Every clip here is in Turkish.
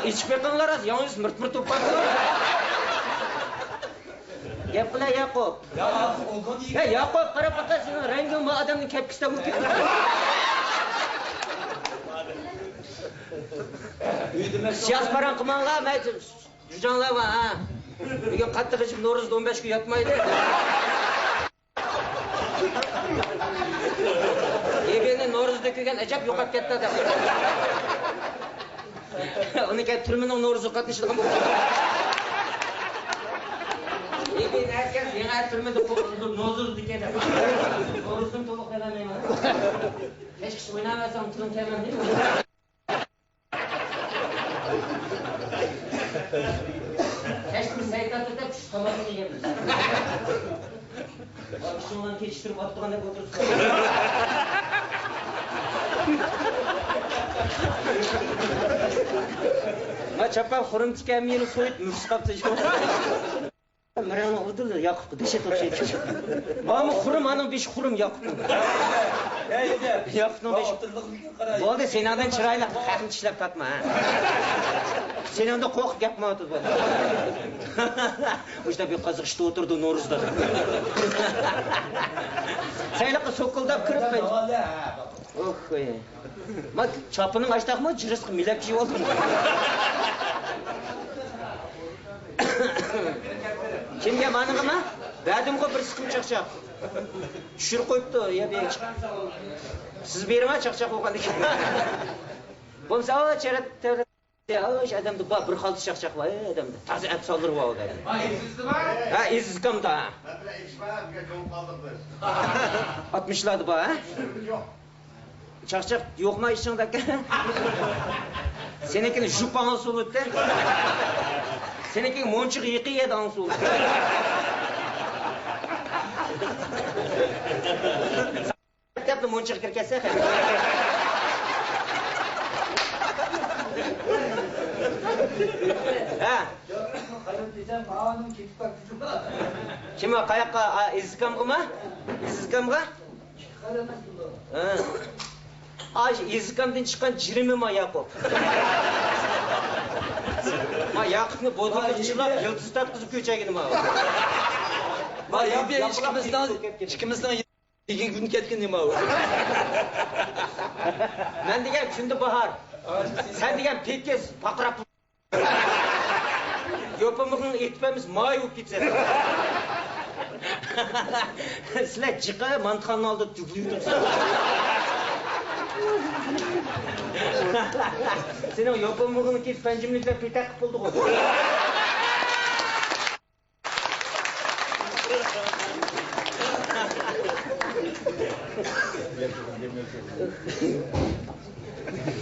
İçip bakınlar az, yalnız mırt topladılar. Gap qila Yakup. Ya Yakup, qarab baqa sening ranging bu odamning kapkisida bo'lib ketdi. Siyos paran qilmanglar, mayli. Jujonlar va ha. Bugun qattiq ichib Navro'zda 15 kun yotmaydi. Ebeni Navro'zda ko'rgan ajab yo'qolib ketdi adam. Uni kelib turmining Navro'zda qatnashadigan bo'ldi. Ebeni aytgan, men aytib turmida Navro'zda keldi. Navro'zdan to'liq qalamayman. Hech kishi o'ynamasam tilim kelmam deydi. Hech bir saytatda kuch tomonini yeymiz. Akşamdan keçiştirip attığında oturursun. Ma çapa xurum tikamini so'yib murs qapti. Mirani o'dirdi, Yaqubga deshet o'xshaydi. Mana xurum, aning 5 xurum Yaqubning. Yaqubning 5. Bo'ldi, sendan chiroyli haqni tishlab tatma. Sendan qo'rqib gapma o'tib bo'ldi. O'shda bir qiziq ishda o'tirdi Navro'zda. Sayliqqa so'kildab kirib ben. Oh, ma chopining ashtaqmi, jirisq milab yeb oldim. Kimga manig'imi? Badimga bir siqim chaqchaq. Tushirib qo'yibdi, ya bek. Siz berma chaqchaq o'qandi. Bo'lsa, charat Oş adamda bir xalta chaqchaq var adamda. Toza at soldirib oldi. Ha, izizdimi? Ha, izizkamda. Mesela içmeye çok kaldırdı. 60'ladı bu ha? Yok. Chaqchaq yo'qmi ishingda? Senikini jupan so'libdi. Seniki monchiq yiqiy edi ansul. Maktabda monchiq kirkasa. Ha. Kim o qayoqqa izkamg'imi? Izkamg'a? Ha. Ay izkamdan chiqqan jirimim Yakup. Ma Yaqubni bo'dg'ilib yildiz tatqizib ko'chagini ma. Ma yo'q ikkimizdan ikki kun ketgan nima u? Men degan kundi bahor. Sen degan petkez paqirab. Yopamızın etmemiz may bo'lib ketsa. Sizlar jiqa mantxanni oldi tug'liydi. Sen o yopamızın kes panjimliklar petak qilib bo'ldi qo'y.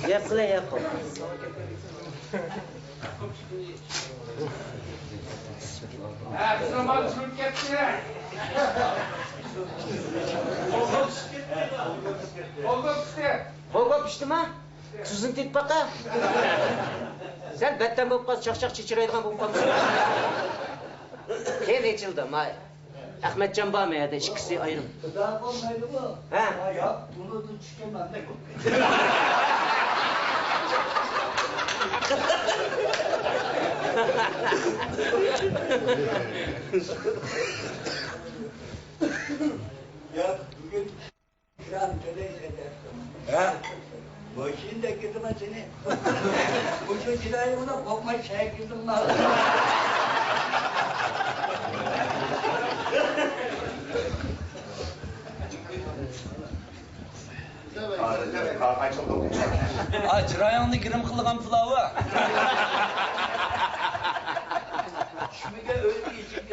Yapla Yakup. Ha, bizim mal çürük gitti. Oldu işte. Oldu pişti mi? Tuzun tek baqa. Sen betten bo'lib qolsa chaqchaq chechiraydigan bo'lib qolsa. Keyin echildi, may. Ahmetcan bormi yerda ikkisi ayrim. Xudo bo'lmaydi bu. Ha? Yo'q, buni tushgan manda ko'p. Ya bugün şan töleşeceğim. Ha? Boşun da kızıma seni. Bu çocuğu ona kopma şey kızım var. Chirayingni girim qilgan pilovi. Shuniga o'zi yechib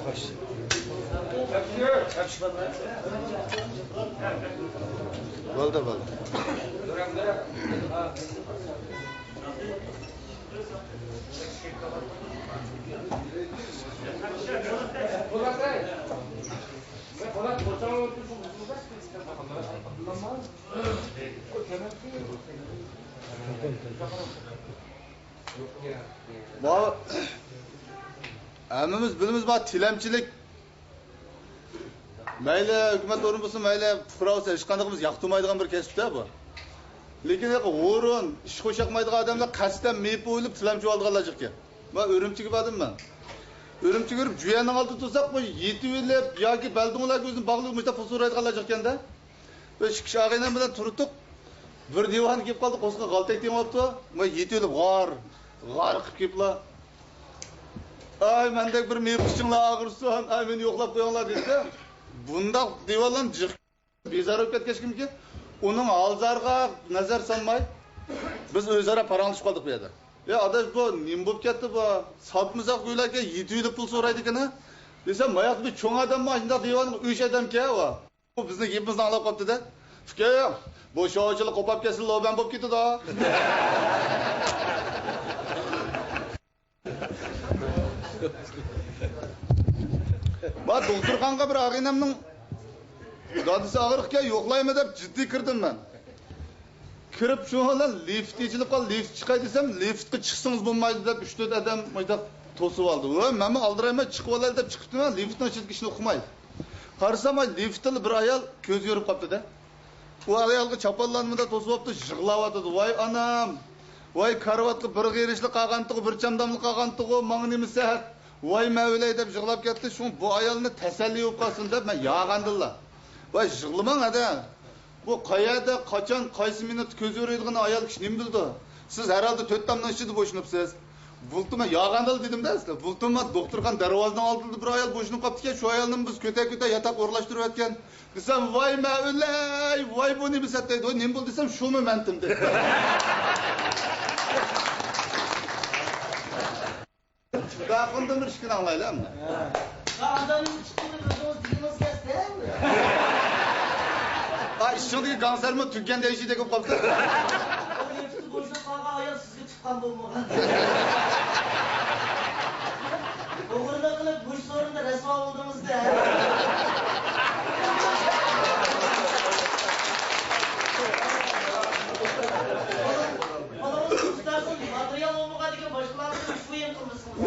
Hoş. Bo'ldi, bo'ldi. Bu Әміміз біліміз бар tilemchilik. Mayli hukumat o'rin bo'lsin, mayli fuqaro bo'lsa, hech qanday yoqtirmaydigan bir kasbda bu. Lekin o'rin, ish qo'shaqmaydigan odamlar qasddan meyib o'ylab tilamchi olganlar ekan. Men Urumchiga bordim men. Urumchiga kirib, juyanning oldida tursak, bu yetib elib yoki baldinglar ko'zini bog'lab mushta pul so'raydiganlar ekanda. Biz ikki kishi og'aynan bilan turdik. Bir divan kelib qoldi, qo'sqa g'altak demoqdi. Men yetib elib g'ar qilib keliblar. Ay mendek bir mevqishinglar ağırsan, ay meni yo'qlab qo'yinglar dedi. Bundaq divandan jiq bezar bo'lib ketganki, uning alzarga nazar solmay biz o'zaro paranglashib qoldik bu yerda. Ya adash bu nim bo'lib ketdi bu? Sotmasak uylarga 700 pul so'raydi ekan. Desam, mayaq bir cho'ng odammi, shunday divanning 3 odam-ku u. Bu bizni yepimizni anglab qopti-da. Fikr, bu sho'chilik qo'pab kelsin, loban bo'lib ketdi-da. Ben doktorxonaga bir ağaynamning dadisi og'riqqa yo'qlaymi deb jiddiy kirdim men. Kirib shu bilan lift ichilib qol, lift chiqay desam, liftga chiqsangiz bo'lmaydi deb 3-4 odam mayda to'sib oldi. Va men aldirayman chiqib olay deb chiqibman, liftning ichida ishni o'qimaydi. Qarasam, liftda bir ayol ko'z yorib qopti-da. U ayolga chapallanmada to'sib olibdi, yig'layotdi. Voy anam, voy karvatga bir g'irishli qolgantiq, bir chamdamli qolgantiq, menga nima sahat. Voy Mevlay deb yig'lab ketdi. Shu bu ayolni tasalli bo'lib qolsin deb men yog'andilla. Voy yig'lamang ada. Bu qayerda, qachon, qaysi minut ko'z yoradigan ayol kishi nima bildi? Siz herhalde 4 damdan ichida bo'shinibsiz. Bultum men yog'andil dedim-da sizlar. Bultum men doktorxona darvozadan oldida bir ayol bo'shinib qopti-ki, shu ayolni biz ko'ta-ko'ta yataq o'rlashtirib o'tgan. Desam, voy Mevlay, voy bu nima sataydi? Voy nima bo'ldi desam, shumi mentim dedi. Daha bundan bir işkin anlayalım mı? Adamın çıktığını gözümüz dilimiz kesti. Ha işçiliği kanser mi tükken değişiği de kapı. O lefti boşuna sağa ayar sizge çıkan bulmadan. Oğurda kılıp bu iş sorunda resma olduğumuzda. Adamın tutarsın, materyal olmadan ki başkalarının şu yem kılmışsınız.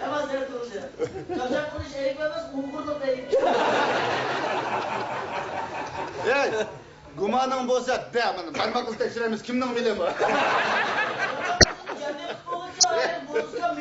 Hemen seni kılacağım. Çarşaf kılıç erik vermez, uğurda erik. Ey, gumanın bolsa de, parmak kız tekşiremiz kimden bileyim bu? Cennet olacak, bozsa